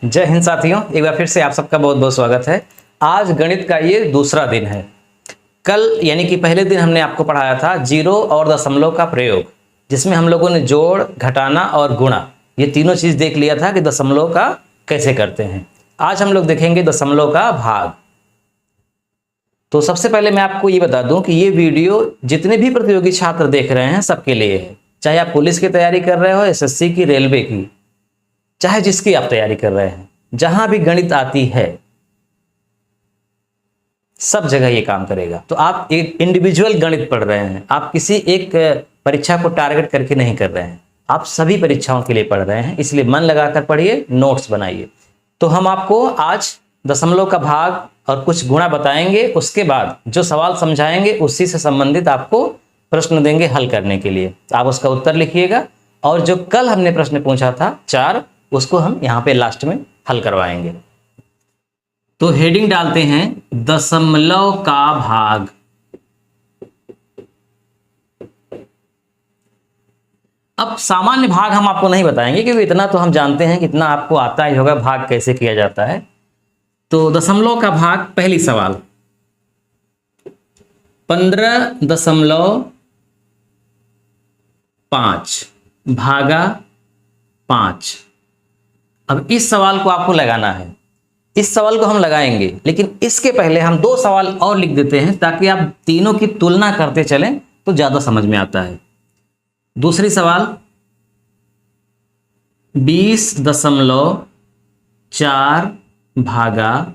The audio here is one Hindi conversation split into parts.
जय हिंद साथियों, एक बार फिर से आप सबका बहुत बहुत स्वागत है। आज गणित का ये दूसरा दिन है। कल यानी कि पहले दिन हमने आपको पढ़ाया था जीरो और दशमलव का प्रयोग, जिसमें हम लोगों ने जोड़, घटाना और गुणा ये तीनों चीज देख लिया था कि दशमलव का कैसे करते हैं। आज हम लोग देखेंगे दशमलव का भाग। तो सबसे पहले मैं आपको ये बता दूं कि ये वीडियो जितने भी प्रतियोगी छात्र देख रहे हैं सबके लिए है। चाहे आप पुलिस की तैयारी कर रहे हो, एसएससी की, रेलवे की, चाहे जिसकी आप तैयारी कर रहे हैं, जहां भी गणित आती है सब जगह ये काम करेगा। तो आप एक इंडिविजुअल गणित पढ़ रहे हैं, आप किसी एक परीक्षा को टारगेट करके नहीं कर रहे हैं, आप सभी परीक्षाओं के लिए पढ़ रहे हैं। इसलिए मन लगाकर पढ़िए, नोट्स बनाइए। तो हम आपको आज दशमलव का भाग और कुछ गुणा बताएंगे, उसके बाद जो सवाल समझाएंगे उसी से संबंधित आपको प्रश्न देंगे हल करने के लिए। आप उसका उत्तर लिखिएगा और जो कल हमने प्रश्न पूछा था 4, उसको हम यहाँ पे लास्ट में हल करवाएंगे। तो हेडिंग डालते हैं दशमलव का भाग। अब सामान्य भाग हम आपको नहीं बताएंगे क्योंकि इतना तो हम जानते हैं कि इतना आपको आता ही होगा भाग कैसे किया जाता है। तो दशमलव का भाग, पहली सवाल 15.5 भागा 5। अब इस सवाल को आपको लगाना है। इस सवाल को हम लगाएंगे, लेकिन इसके पहले हम 2 सवाल और लिख देते हैं ताकि आप तीनों की तुलना करते चलें तो ज्यादा समझ में आता है। दूसरी सवाल 20.4 भागा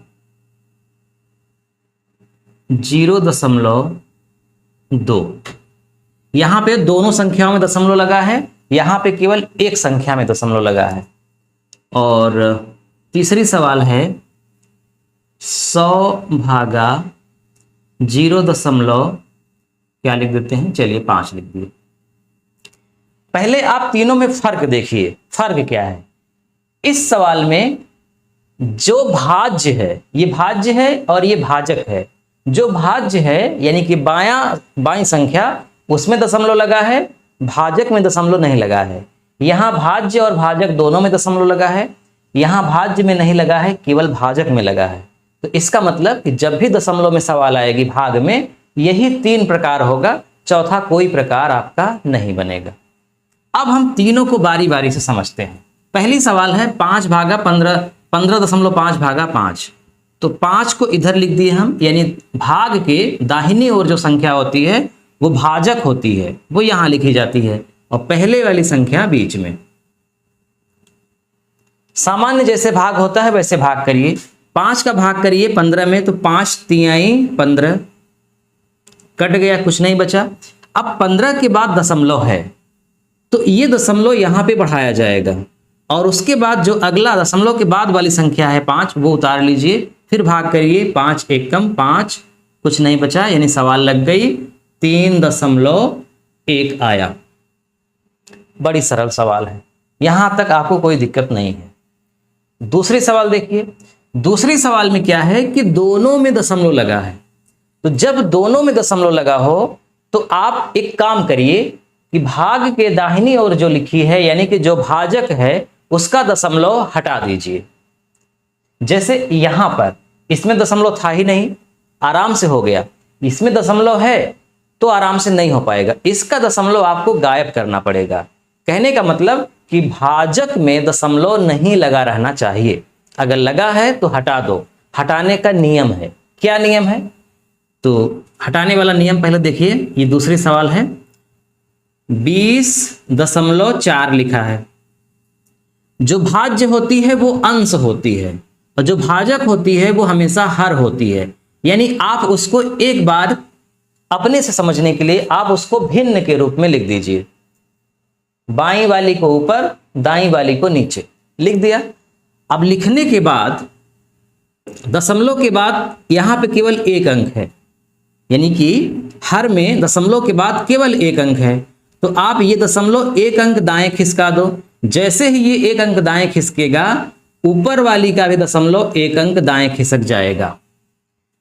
0.2। यहां पे दोनों संख्याओं में दशमलव लगा है, यहां पे केवल एक संख्या में दशमलव लगा है। और तीसरी सवाल है 100 भागा 0. क्या लिख देते हैं, चलिए 5 लिख दिए। पहले आप तीनों में फर्क देखिए, फर्क क्या है। इस सवाल में जो भाज्य है, ये भाज्य है और ये भाजक है। जो भाज्य है यानी कि बाईं संख्या, उसमें दशमलव लगा है, भाजक में दशमलव नहीं लगा है। यहां भाज्य और भाजक दोनों में दशमलव लगा है, यहां भाज्य में नहीं लगा है, केवल भाजक में लगा है। तो इसका मतलब कि जब भी दशमलव में सवाल आएगी भाग में, यही 3 प्रकार होगा, चौथा कोई प्रकार आपका नहीं बनेगा। अब हम तीनों को बारी बारी से समझते हैं। पहली सवाल है 5 भागा 15.5 भागा 5। तो 5 को इधर लिख दिए हम, यानी भाग के दाहिनी ओर जो संख्या होती है वो भाजक होती है, वो यहां लिखी जाती है और पहले वाली संख्या बीच में। सामान्य जैसे भाग होता है वैसे भाग करिए। 5 का भाग करिए 15 में, तो 5 तिहाई 15, कट गया, कुछ नहीं बचा। अब 15 के बाद दशमलव है तो ये दशमलव यहां पे बढ़ाया जाएगा और उसके बाद जो अगला दशमलव के बाद वाली संख्या है 5, वो उतार लीजिए, फिर भाग करिए। 5 एकम 5, कुछ नहीं बचा, यानी सवाल लग गई, 3.1 आया। बड़ी सरल सवाल है, यहां तक आपको कोई दिक्कत नहीं है। दूसरी सवाल देखिए। दूसरी सवाल में क्या है कि दोनों में दशमलव लगा है। तो जब दोनों में दशमलव लगा हो तो आप एक काम करिए कि भाग के दाहिनी ओर जो लिखी है यानी कि जो भाजक है उसका दशमलव हटा दीजिए। जैसे यहां पर इसमें दशमलव था ही नहीं, आराम से हो गया। इसमें दशमलव है तो आराम से नहीं हो पाएगा, इसका दशमलव आपको गायब करना पड़ेगा। कहने का मतलब कि भाजक में दशमलव नहीं लगा रहना चाहिए, अगर लगा है तो हटा दो। हटाने का नियम है, क्या नियम है? तो हटाने वाला नियम पहले देखिए। ये दूसरी सवाल है, 20.4 लिखा है। जो भाज्य होती है वो अंश होती है और जो भाजक होती है वो हमेशा हर होती है। यानी आप उसको एक बार अपने से समझने के लिए आप उसको भिन्न के रूप में लिख दीजिए। बाईं वाली को ऊपर, दाईं वाली को नीचे लिख दिया। अब लिखने के बाद दशमलव के बाद यहां पे केवल एक अंक है, यानी कि हर में दशमलव के बाद केवल एक अंक है। तो आप ये दशमलव एक अंक दाएं खिसका दो। जैसे ही ये एक अंक दाएं खिसकेगा, ऊपर वाली का भी दशमलव एक अंक दाएं खिसक जाएगा।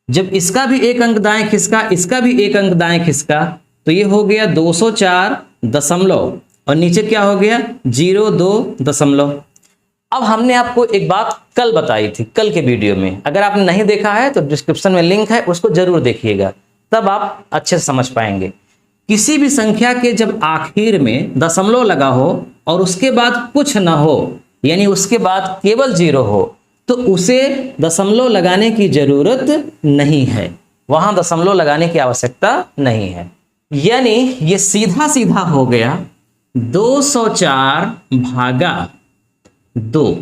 जब इसका भी एक अंक दाएं खिसका, इसका भी एक अंक दाएं खिसका, तो ये हो गया 204 दशमलव और नीचे क्या हो गया 02 दशमलव। अब हमने आपको एक बात कल बताई थी, कल के वीडियो में, अगर आपने नहीं देखा है तो डिस्क्रिप्शन में लिंक है, उसको जरूर देखिएगा, तब आप अच्छे से समझ पाएंगे। किसी भी संख्या के जब आखिर में दशमलव लगा हो और उसके बाद कुछ ना हो, यानी उसके बाद केवल 0 हो, तो उसे दशमलव लगाने की जरूरत नहीं है, वहां दशमलव लगाने की आवश्यकता नहीं है। यानी ये सीधा सीधा हो गया 204 भागा 2,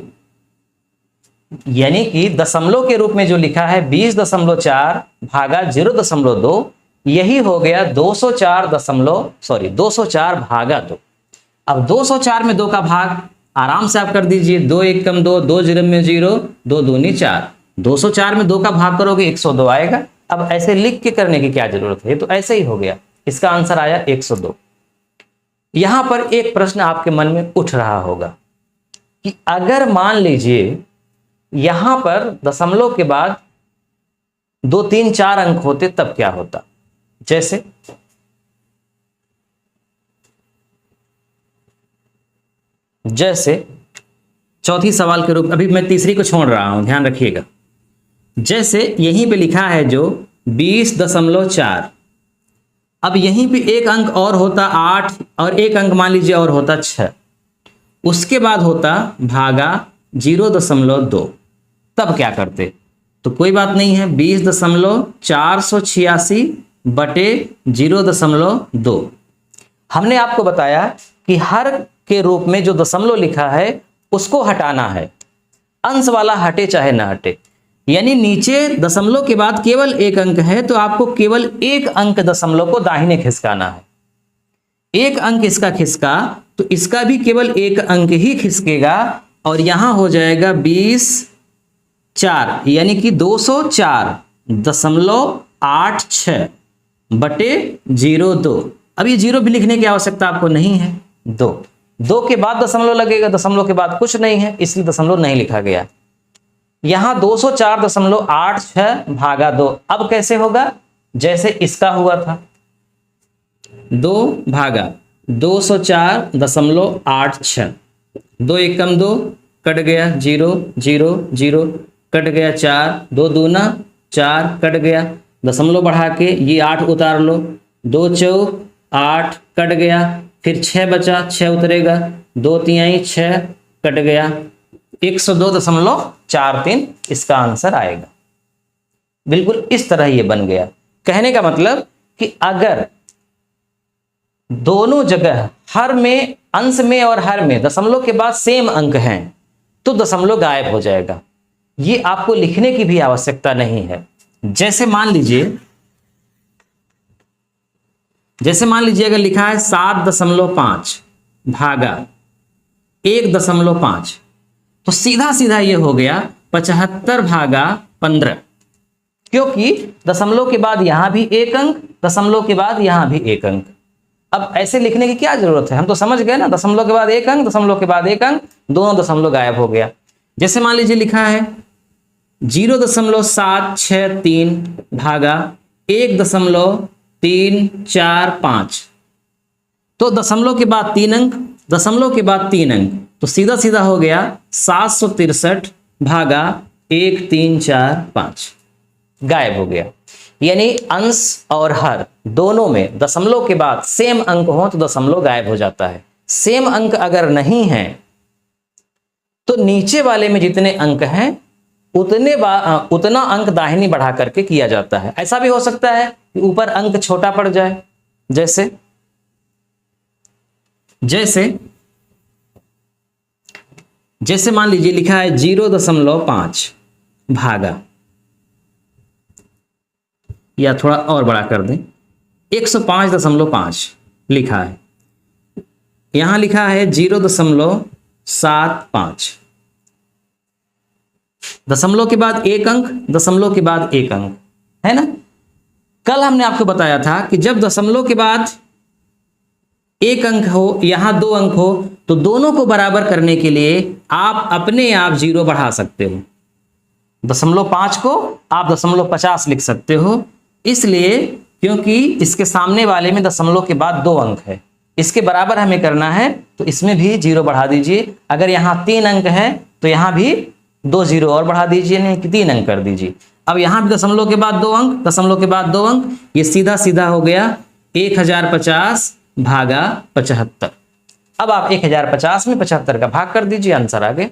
यानी कि दशमलव के रूप में जो लिखा है 20.4 भागा 0.2, यही हो गया 204 भागा 2। अब 204 में 2 का भाग आराम से आप कर दीजिए, 2 1 कम 2, 2 0 में 0, 2 दूनी 4, 204 में 2 का भाग करोगे 102 आएगा। अब ऐसे लिख के करने की क्या जरूरत है, तो ऐसे ही हो गया, इसका आंसर आया 102। यहां पर एक प्रश्न आपके मन में उठ रहा होगा कि अगर मान लीजिए यहां पर दशमलव के बाद 2 3 4 अंक होते तब क्या होता। जैसे चौथी सवाल के रूप, अभी मैं तीसरी को छोड़ रहा हूं, ध्यान रखिएगा। जैसे यहीं पे लिखा है जो 20.4, अब यहीं पे एक अंक और होता 8 और एक अंक मान लीजिए और होता 6, उसके बाद होता भागा 0.2, तब क्या करते। तो कोई बात नहीं है, 20.486 बटे 0.2। हमने आपको बताया कि हर के रूप में जो दशमलव लिखा है उसको हटाना है, अंश वाला हटे चाहे ना हटे, यानी नीचे दशमलव के बाद केवल एक अंक है तो आपको केवल एक अंक दशमलव को दाहिने खिसकाना है। एक अंक इसका खिसका तो इसका भी केवल एक अंक ही खिसकेगा और यहां हो जाएगा 20.4, यानी कि 204.86 बटे 0.2। अब ये 0 भी लिखने की आवश्यकता आपको नहीं है, 2 के बाद दशमलव लगेगा, दशमलव के बाद कुछ नहीं है इसलिए दशमलव नहीं लिखा गया। यहां 204.86 भागा 2, अब कैसे होगा, जैसे इसका हुआ था 2 भागा 204.86, 2 1 कम 2 कट गया, 0 0 0 कट गया, 4 2 दूना 4 कट गया, दशमलव बढ़ा के ये 8 उतार लो, 2 चौक 8 कट गया, फिर 6 बचा, 6 उतरेगा, 2 तिहाई 6 कट गया, 102.43 इसका आंसर आएगा। बिल्कुल इस तरह ये बन गया। कहने का मतलब कि अगर दोनों जगह हर में, अंश में और हर में दशमलव के बाद सेम अंक हैं तो दशमलव गायब हो जाएगा, ये आपको लिखने की भी आवश्यकता नहीं है। जैसे मान लीजिए अगर लिखा है 7.5 भागा 1.5 तो सीधा सीधा ये हो गया 75 भागा 15, क्योंकि दशमलव के बाद यहां भी एक अंक, दशमलव के बाद यहां भी एक अंक। अब ऐसे लिखने की क्या जरूरत है, हम तो समझ गए ना, दशमलव के बाद एक अंक, दशमलव के बाद एक अंक, दोनों दशमलव गायब हो गया। जैसे मान लीजिए लिखा है 0.763 भागा 1.345, तो दशमलव के बाद 3 अंक, दशमलव के बाद 3 अंक, तो सीधा सीधा हो गया 763 भागा 1345, गायब हो गया। यानी अंश और हर दोनों में दशमलव के बाद सेम अंक हो तो दशमलव गायब हो जाता है। सेम अंक अगर नहीं है तो नीचे वाले में जितने अंक हैं उतना अंक दाहिनी बढ़ा करके किया जाता है। ऐसा भी हो सकता है कि ऊपर अंक छोटा पड़ जाए, जैसे मान लीजिए लिखा है 0.5 भागा, या थोड़ा और बड़ा कर दें 105.5 लिखा है, यहां लिखा है 0.75, दशमलव के बाद एक अंक, दशमलव के बाद एक अंक, है ना। कल हमने आपको बताया था कि जब दशमलव के बाद एक अंक हो, यहां 2 अंक हो, तो दोनों को बराबर करने के लिए आप अपने आप 0 बढ़ा सकते हो। 0.5 को आप 0.50 लिख सकते हो, इसलिए क्योंकि इसके सामने वाले में दशमलव के बाद 2 अंक है, इसके बराबर हमें करना है तो इसमें भी 0 बढ़ा दीजिए। अगर यहाँ 3 अंक है तो यहां भी 2 जीरो और बढ़ा दीजिए, नहीं कि 3 अंक कर दीजिए। अब यहां भी दशमलव के बाद 2 अंक, दशमलव के बाद 2 अंक, ये सीधा सीधा हो गया 1050 भागा 75। अब आप 1050 में 75 का भाग कर दीजिए, आंसर आ गए।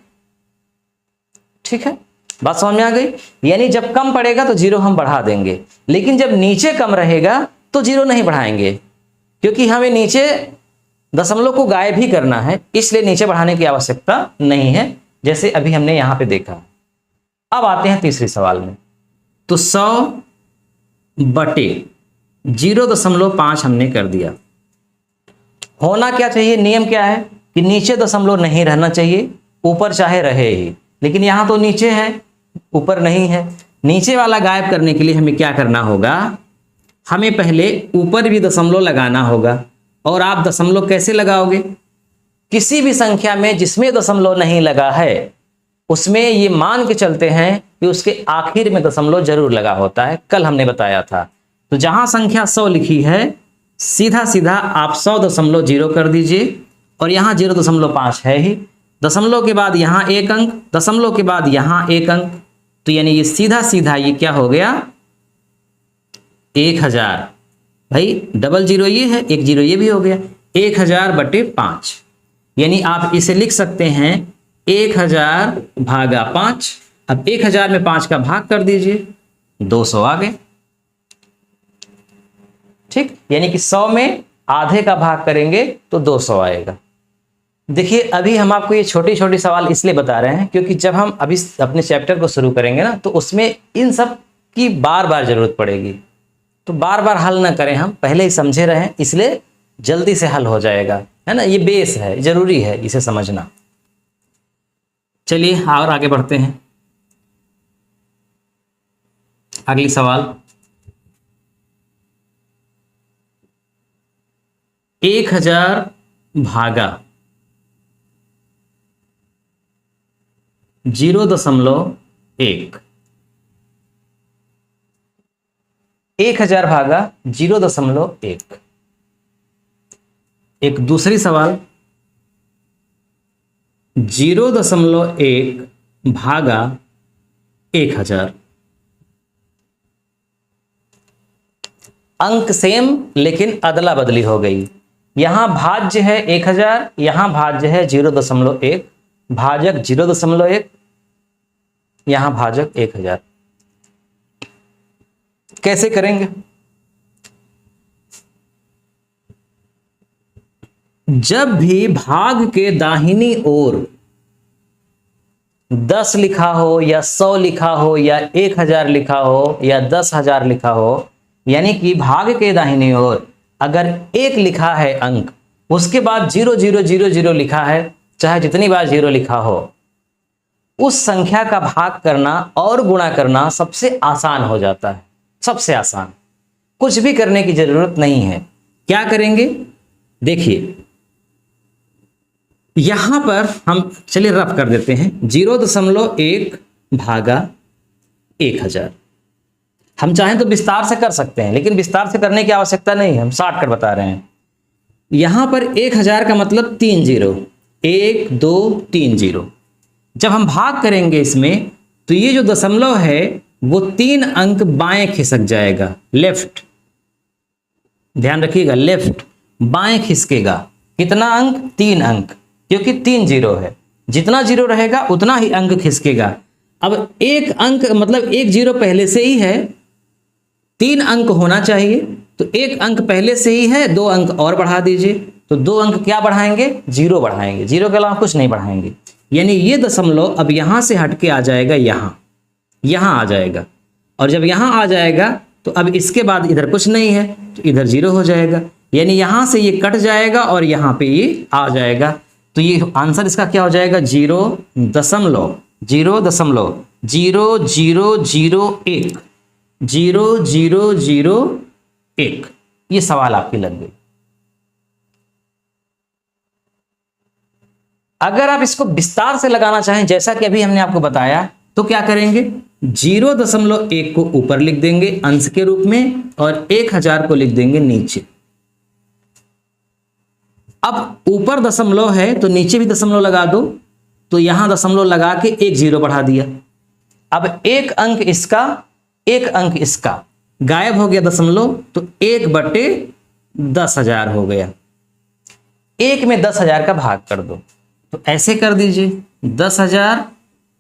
ठीक है, बात समझ में आ गई। यानी जब कम पड़ेगा तो जीरो हम बढ़ा देंगे, लेकिन जब नीचे कम रहेगा तो जीरो नहीं बढ़ाएंगे, क्योंकि हमें नीचे दशमलव को गायब ही करना है, इसलिए नीचे बढ़ाने की आवश्यकता नहीं है, जैसे अभी हमने यहां पे देखा। अब आते हैं तीसरे सवाल में। तो 100 बटे 0.5 हमने कर दिया। होना क्या चाहिए, नियम क्या है कि नीचे दशमलव नहीं रहना चाहिए, ऊपर चाहे रहे ही, लेकिन यहां तो नीचे है, ऊपर नहीं है। नीचे वाला गायब करने के लिए हमें क्या करना होगा, हमें पहले ऊपर भी दशमलव लगाना होगा। और आप दशमलव कैसे लगाओगे, किसी भी संख्या में जिसमें दशमलव नहीं लगा है उसमें ये मान के चलते हैं कि उसके आखिर में दशमलव जरूर लगा होता है, कल हमने बताया था। तो जहां संख्या 100 लिखी है, सीधा सीधा आप 100.0 कर दीजिए, और यहां 0.5 है ही, दशमलव के बाद यहां 1 अंक, दशमलव के बाद यहां 1 अंक, तो यानी ये सीधा सीधा ये क्या हो गया 1000। भाई डबल जीरो ये है, 1 जीरो ये भी हो गया, 1000 बटे 5। यानी आप इसे लिख सकते हैं 1000 भागा 5। अब 1000 में 5 का भाग कर दीजिए, 200 आ गए। ठीक, यानी कि 100 में आधे का भाग करेंगे तो 200 आएगा। देखिए अभी हम आपको ये छोटी छोटी सवाल इसलिए बता रहे हैं क्योंकि जब हम अभी अपने चैप्टर को शुरू करेंगे ना, तो उसमें इन सब की बार बार जरूरत पड़ेगी। तो बार बार हल ना करें, हम पहले ही समझे रहें, इसलिए जल्दी से हल हो जाएगा, है ना। ये बेस है, जरूरी है इसे समझना। चलिए और आगे बढ़ते हैं। अगली सवाल, 1000 भागा 0.1। 1000 भागा 0.1। एक दूसरी सवाल, 0.1 भागा 1000। अंक सेम लेकिन अदला बदली हो गई। यहां भाज्य है 1000, यहां भाज्य है 0.1, भाजक 0.1, यहां भाजक 1000। कैसे करेंगे, जब भी भाग के दाहिनी ओर 10 लिखा हो या 100 लिखा हो या 1000 लिखा हो या 10,000 लिखा हो, यानी कि भाग के दाहिनी ओर अगर 1 लिखा है अंक, उसके बाद 0000 लिखा है, चाहे जितनी बार 0 लिखा हो, उस संख्या का भाग करना और गुणा करना सबसे आसान हो जाता है, सबसे आसान। कुछ भी करने की जरूरत नहीं है। क्या करेंगे, देखिए यहां पर हम चलिए रफ कर देते हैं, 0.1 भागा 1000। हम चाहें तो विस्तार से कर सकते हैं, लेकिन विस्तार से करने की आवश्यकता नहीं है, हम शॉर्टकट बता रहे हैं। यहां पर 1000 का मतलब 3 जीरो, 1 2 3 जीरो। जब हम भाग करेंगे इसमें, तो ये जो दशमलव है वो 3 अंक बाएं खिसक जाएगा, लेफ्ट। ध्यान रखिएगा, लेफ्ट, बाएं खिसकेगा। कितना अंक, 3 अंक, क्योंकि 3 जीरो है। जितना जीरो रहेगा उतना ही अंक खिसकेगा। अब 1 अंक मतलब 1 जीरो पहले से ही है, 3 अंक होना चाहिए, तो 1 अंक पहले से ही है, 2 अंक और बढ़ा दीजिए। तो 2 अंक क्या बढ़ाएंगे, 0 बढ़ाएंगे, 0 के अलावा कुछ नहीं बढ़ाएंगे। यानी ये दशमलव अब यहां से हटके आ जाएगा, यहां आ जाएगा, और जब यहां आ जाएगा तो अब इसके बाद इधर कुछ नहीं है, तो इधर 0 हो जाएगा। यानी यहां से ये कट जाएगा और यहां पे ये आ जाएगा। तो ये आंसर इसका क्या हो जाएगा, 0.0001, 0001। ये सवाल आपकी लग गई। अगर आप इसको विस्तार से लगाना चाहें, जैसा कि अभी हमने आपको बताया, तो क्या करेंगे, 0.1 को ऊपर लिख देंगे अंश के रूप में, और 1000 को लिख देंगे नीचे। अब ऊपर दशमलव है तो नीचे भी दशमलव लगा दो, तो यहां दशमलव लगा के एक जीरो बढ़ा दिया। अब एक अंक इसका, एक अंक इसका गायब हो गया दशमलव, तो 1/10,000 हो गया। एक में 10,000 का भाग कर दो, तो ऐसे कर दीजिए 10,000,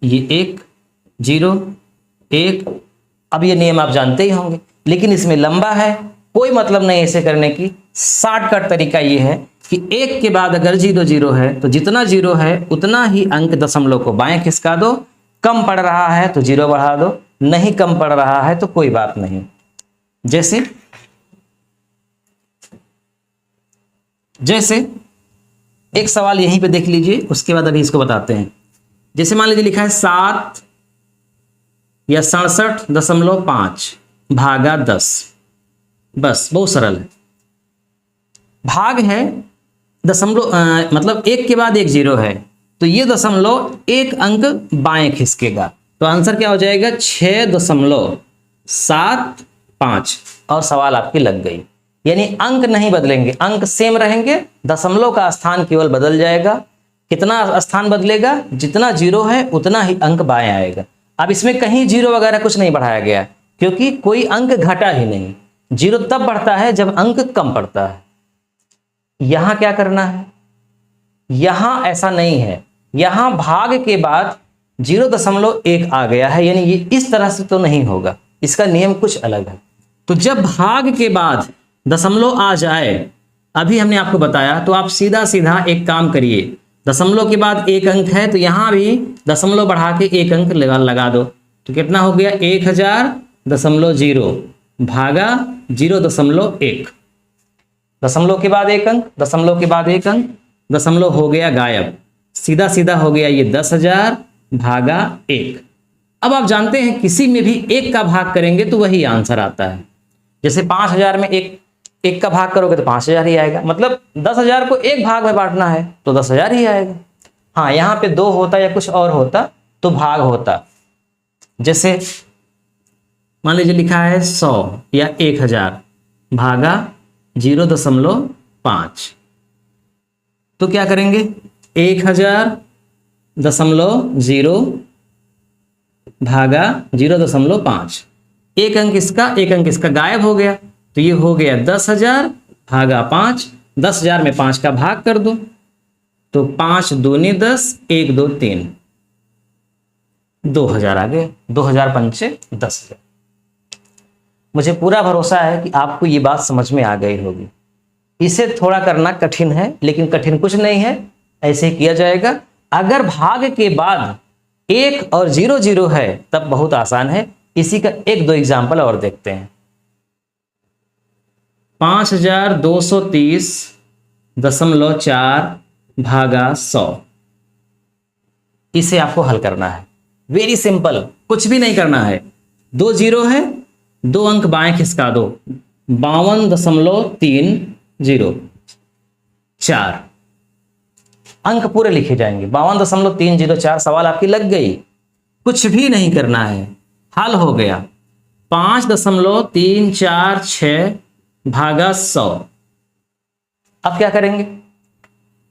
ये 1 0 1। अब ये नियम आप जानते ही होंगे, लेकिन इसमें लंबा है, कोई मतलब नहीं ऐसे करने की। शॉर्टकट तरीका ये है कि एक के बाद अगर 0 0 है तो जितना 0 है उतना ही अंक दशमलव को बाएं खिसका दो। कम पड़ रहा है तो 0 बढ़ा दो, नहीं कम पड़ रहा है तो कोई बात नहीं। जैसे एक सवाल यहीं पे देख लीजिए, उसके बाद अभी इसको बताते हैं। जैसे मान लीजिए लिखा है 7 या 67.5 भागा 10। बस बहुत सरल है। भाग है दशमलव, मतलब एक के बाद एक 0 है, तो ये दशमलव एक अंक बाएं खिसकेगा, तो आंसर क्या हो जाएगा 6.75। और सवाल आपकी लग गई। यानी अंक नहीं बदलेंगे, अंक सेम रहेंगे, दशमलव का स्थान केवल बदल जाएगा। कितना स्थान बदलेगा? जितना 0 है उतना ही अंक बाएं आएगा। अब इसमें कहीं 0 वगैरह कुछ नहीं बढ़ाया गया, क्योंकि कोई अंक घटा ही नहीं। 0 तब बढ़ता है जब अंक कम पड़ता है। यहां क्या करना है? यहां ऐसा नहीं है, यहां भाग के बाद 0.1 आ गया है, यानी ये इस तरह से तो नहीं होगा, इसका नियम कुछ अलग है। तो जब भाग के बाद दशमलव आ जाए, अभी हमने आपको बताया, तो आप सीधा सीधा एक काम करिए, दशमलव के बाद एक अंक है तो यहां भी दशमलव बढ़ा के एक अंक लगा दो, तो कितना हो गया 1000.0 भागा 0.1। दशमलव के बाद एक अंक, दशमलव के बाद एक अंक, दशमलव हो गया गायब, सीधा सीधा हो गया ये 10,000 भागा 1। अब आप जानते हैं किसी में भी एक का भाग करेंगे तो वही आंसर आता है। जैसे 5,000 में एक का भाग करोगे तो 5,000 ही आएगा, मतलब 10,000 को एक भाग में बांटना है तो 10,000 ही आएगा। हाँ, यहाँ पे 2 होता या कुछ और होता तो भाग होता। जैसे मान लीजिए लिखा है 100 या 1000 भागा 0.5, तो क्या करेंगे 1000.0 भागा 0.5। एक अंक इसका, एक अंक इसका गायब हो गया, तो ये हो गया 10,000 भागा 5। 10,000 में 5 का भाग कर दो, तो 5 दूनी 10, 1 2 3, 2,000 आ गए। 2,000 पंचे 10,000। मुझे पूरा भरोसा है कि आपको ये बात समझ में आ गई होगी। इसे थोड़ा करना कठिन है, लेकिन कठिन कुछ नहीं है, ऐसे ही किया जाएगा। अगर भाग के बाद 1 और 0 0 है तब बहुत आसान है। इसी का 1-2 एग्जाम्पल और देखते हैं। 5230.4 भागा 100, इसे आपको हल करना है। वेरी सिंपल, कुछ भी नहीं करना है। 2 0 है, 2 अंक बाएं खिसका दो, 52.304 अंक पूरे लिखे जाएंगे। 52.304 सवाल आपकी लग गई, कुछ भी नहीं करना है, हल हो गया। 5.346 भागा 100। अब क्या करेंगे?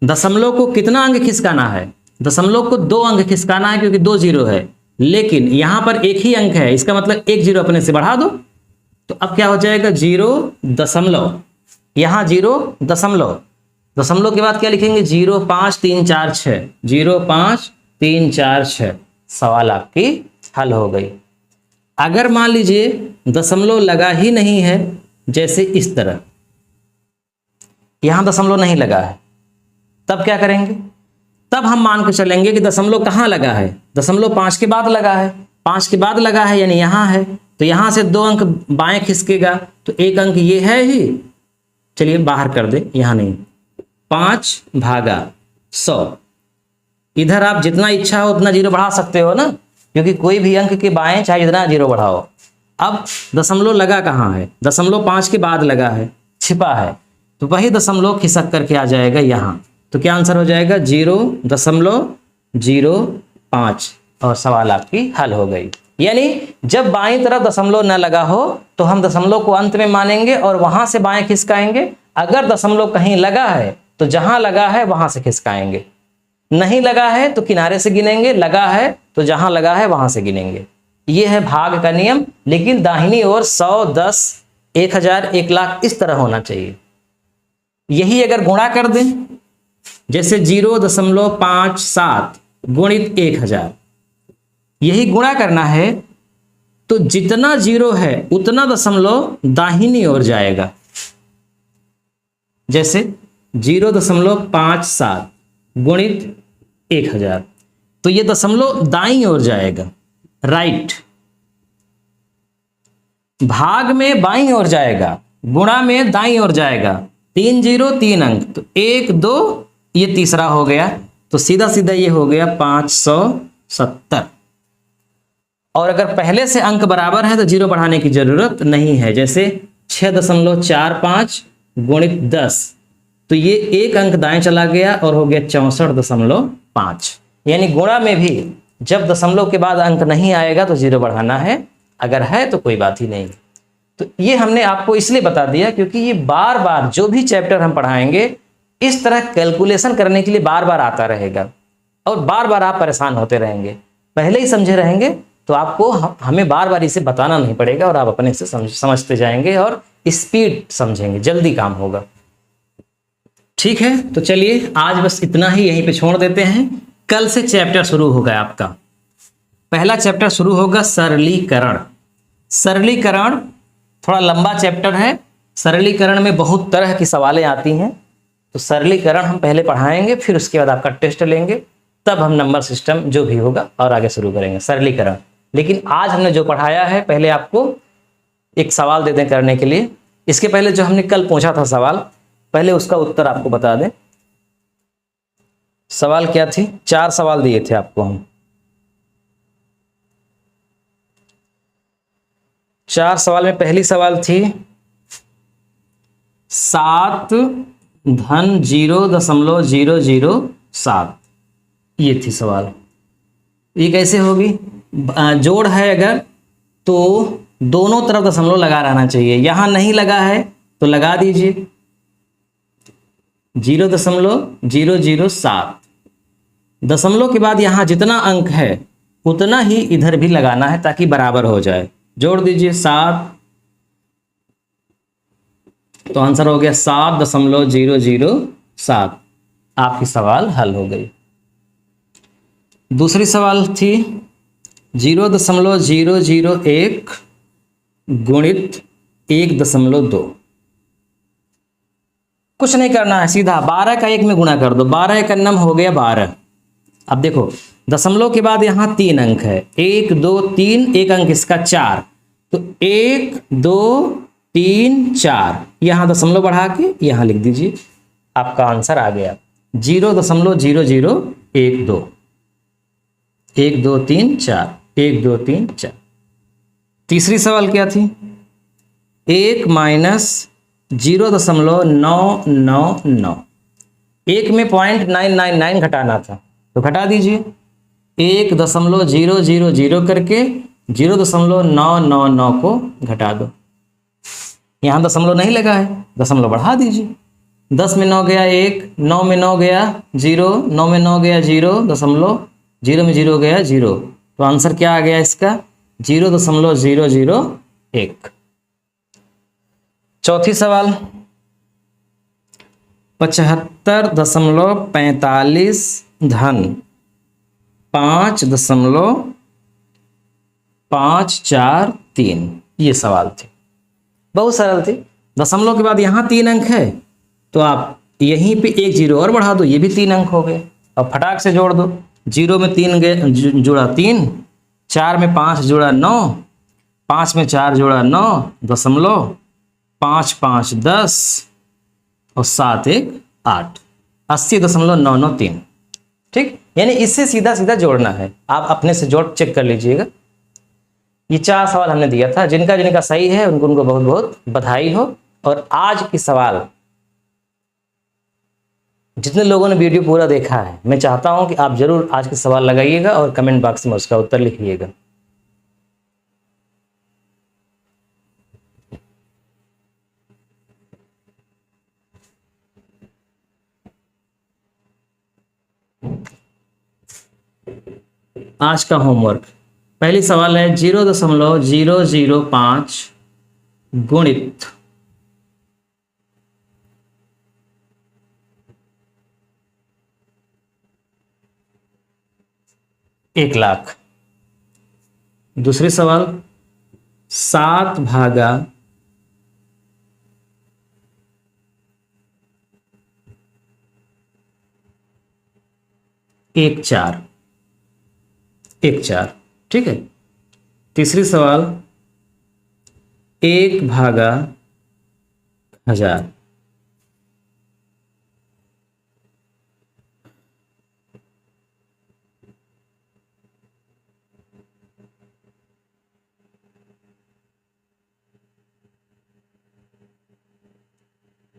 दशमलव को कितना अंक खिसकाना है? दशमलव को 2 अंक खिसकाना है, क्योंकि 2 0 है, लेकिन यहां पर एक ही अंक है, इसका मतलब 1 0 अपने से बढ़ा दो। तो अब क्या हो जाएगा 0. यहां 0. दशमलव के बाद क्या लिखेंगे 05346, 05346। सवाल आपकी हल हो गई। अगर मान लीजिए दशमलव लगा ही नहीं है, जैसे इस तरह यहां दशमलव नहीं लगा है, तब क्या करेंगे? तब हम मान के चलेंगे कि दशमलव कहाँ लगा है? दशमलव 5 के बाद लगा है, 5 के बाद लगा है यानी यहां है, तो यहां से 2 अंक बाएं खिसकेगा, तो एक अंक ये है ही, चलिए बाहर कर दे, यहां नहीं। 5 भागा 100, इधर आप जितना इच्छा हो उतना 0 बढ़ा सकते हो ना, क्योंकि कोई भी अंक के बाएं चाहे जितना 0 बढ़ाओ। अब दशमलव लगा कहाँ है? दशमलव 5 के बाद लगा है, छिपा है, तो वही दशमलव खिसक करके आ जाएगा यहाँ। तो क्या आंसर हो जाएगा 0.05, और सवाल आपकी हल हो गई। यानी जब बाएं तरफ दशमलव न लगा हो तो हम दशमलव को अंत में मानेंगे और वहां से बाएं खिसकाएंगे। अगर दशमलव कहीं लगा है तो जहां लगा है वहां से खिसकाएंगे। नहीं लगा है तो किनारे से गिनेंगे, लगा है तो जहां लगा है वहां से गिनेंगे। ये है भाग का नियम, लेकिन दाहिनी ओर 100, 10, 1000, 1,00,000 इस तरह होना चाहिए। यही अगर गुणा कर दें, जैसे 0.57 गुणित 1000, यही गुणा करना है तो जितना जीरो है उतना दशमलव दाहिनी ओर जाएगा। जैसे 0.57 गुणित 1000, तो ये दशमलव दाईं ओर जाएगा, राइट। भाग में बाईं ओर जाएगा, गुणा में दाईं ओर जाएगा। 3 जीरो 3 अंक, तो 1 2, ये तीसरा हो गया, तो सीधा सीधा ये हो गया 570। और अगर पहले से अंक बराबर है तो जीरो बढ़ाने की जरूरत नहीं है। जैसे 6.45 गुणित 10, तो ये एक अंक दाएं चला गया और हो गया 64.5। यानी गुणा में भी जब दशमलव के बाद अंक नहीं आएगा तो जीरो बढ़ाना है, अगर है तो कोई बात ही नहीं। तो ये हमने आपको इसलिए बता दिया क्योंकि ये बार बार जो भी चैप्टर हम पढ़ाएंगे इस तरह कैलकुलेशन करने के लिए बार बार आता रहेगा और बार बार आप परेशान होते रहेंगे। पहले ही समझे रहेंगे तो आपको हमें बार बार इसे बताना नहीं पड़ेगा और आप अपने से समझते जाएंगे और स्पीड समझेंगे, जल्दी काम होगा। ठीक है, तो चलिए आज बस इतना ही यहीं पे छोड़ देते हैं। कल से चैप्टर शुरू होगा आपका। पहला चैप्टर शुरू होगा सरलीकरण। सरलीकरण थोड़ा लंबा चैप्टर है। सरलीकरण में बहुत तरह की सवालें आती हैं, तो सरलीकरण हम पहले पढ़ाएंगे, फिर उसके बाद आपका टेस्ट लेंगे, तब हम नंबर सिस्टम जो भी होगा और आगे शुरू करेंगे सरलीकरण। लेकिन आज हमने जो पढ़ाया है, पहले आपको एक सवाल दे दें करने के लिए। इसके पहले जो हमने कल पूछा था सवाल, पहले उसका उत्तर आपको बता दें। सवाल क्या थी? 4 सवाल दिए थे आपको हम। 4 सवाल में पहली सवाल थी 7 धन 0.007, ये थी सवाल। ये कैसे होगी? जोड़ है अगर तो दोनों तरफ दशमलव लगा रहना चाहिए। यहां नहीं लगा है तो लगा दीजिए 0.007। दशमलव के बाद यहां जितना अंक है उतना ही इधर भी लगाना है ताकि बराबर हो जाए। जोड़ दीजिए 7, तो आंसर हो गया 7.007। आपकी सवाल हल हो गई। दूसरी सवाल थी 0.001 गुणित 1.2। कुछ नहीं करना है, सीधा 12 का 1 में गुणा कर दो। 12 एक नम हो गया 12। अब देखो दशमलव के बाद यहां 3 अंक है, 1 2 3, एक अंक इसका 4, तो 1 2 3 4, यहां दशमलव बढ़ा के यहां लिख दीजिए, आपका आंसर आ गया 0.0012। 1 2 3 4, 1 2 3 4। तीसरी सवाल क्या थी? 1 माइनस 0.999। 1 में 0.999 घटाना था तो घटा दीजिए, 1.000 करके 0.999 को घटा दो। यहां दशमलव नहीं लगा है, दशमलव बढ़ा दीजिए। 10 में 9 गया 1, 9 में 9 गया 0, 9 में 9 गया 0.0 में 0 गया 0, तो आंसर क्या आ गया इसका? 0.001। चौथी सवाल 75.45 धन 5.543, ये सवाल थी। बहुत सरल थी। दशमलव के बाद यहाँ 3 अंक है तो आप यहीं पे 1 जीरो और बढ़ा दो, ये भी 3 अंक हो गए। अब फटाक से जोड़ दो, 0 में 3 जुड़ा 3, 4 में 5 जुड़ा 9, 5 में 4 जुड़ा 9, दशमलव 5 5 10 और 7 1 8, 80.993। ठीक, यानी इससे सीधा सीधा जोड़ना है। आप अपने से जोड़ चेक कर लीजिएगा। ये 4 सवाल हमने दिया था, जिनका जिनका सही है उनको बहुत बहुत बधाई हो। और आज की सवाल जितने लोगों ने वीडियो पूरा देखा है, मैं चाहता हूं कि आप जरूर आज के सवाल लगाइएगा और कमेंट बॉक्स में उसका उत्तर लिखिएगा। आज का होमवर्क, पहली सवाल है 0.005 गुणित 1,00,000। दूसरी सवाल 7 भागा 1,4। ठीक है। तीसरी सवाल 1 भागा 1000।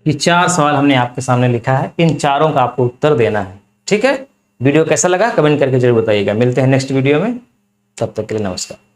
ये 4 सवाल हमने आपके सामने लिखा है, इन चारों का आपको उत्तर देना है। ठीक है, वीडियो कैसा लगा कमेंट करके जरूर बताइएगा। मिलते हैं नेक्स्ट वीडियो में, तब तक के लिए नमस्कार।